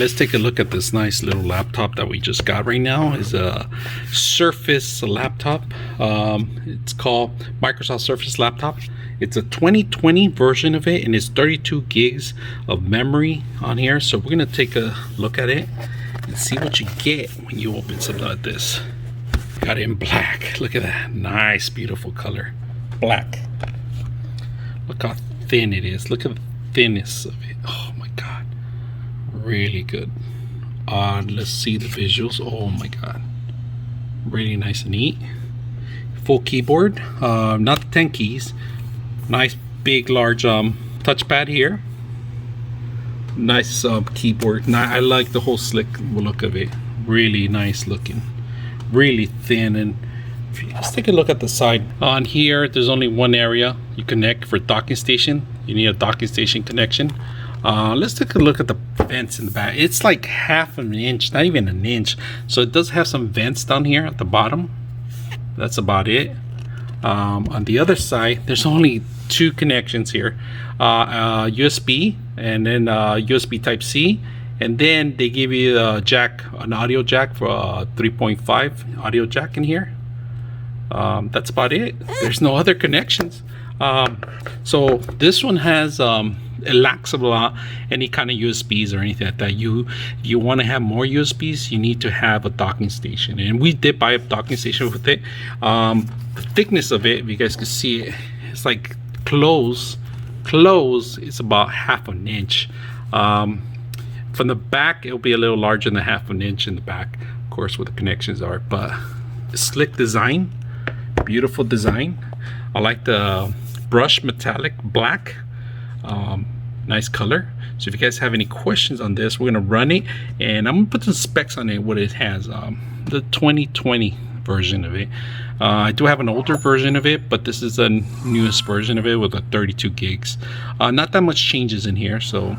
Let's take a look at this nice little laptop that we just got right now. Is a Surface laptop. It's called Microsoft Surface laptop. It's a 2020 version of it, and it's 32 gigs of memory on here. So we're gonna take a look at it and see what you get when you open something like this. Got it in black. Look at that nice, beautiful color, black. Look how thin it is. Look at the thinness of it. Oh my god, really good. Let's see the visuals. Oh my god, really nice and neat. Full keyboard, not the 10 keys. Nice big large touchpad here. Nice keyboard. I like the whole slick look of it. Really nice looking, really thin. And let's take a look at the side. On here there's only one area you connect for docking station. You need a docking station connection. Let's take a look at the vents in the back. It's like half an inch, not even an inch. So it does have some vents down here at the bottom. That's about it. On the other side there's only two connections here, USB and then USB type C, and then they give you a jack, an audio jack for 3.5 audio jack in here. That's about it. There's no other connections. So this one has it lacks any kind of USBs or anything like that. If you want to have more USBs, you need to have a docking station, and we did buy a docking station with it. The thickness of it, if you guys can see it, it's like close is about half an inch. From the back it'll be a little larger than half an inch in the back, of course, where the connections are. But slick design, beautiful design. I like the brush metallic black, nice color. So if you guys have any questions on this, we're gonna run it, and I'm gonna put some specs on it, what it has. The 2020 version of it. I do have an older version of it, but this is the newest version of it with a 32 gigs. Not that much changes in here, so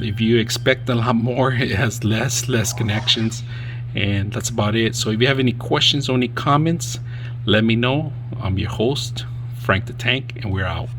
if you expect a lot more, it has less connections, and that's about it. So if you have any questions or any comments, let me know. I'm your host, Frank the Tank, and we're out.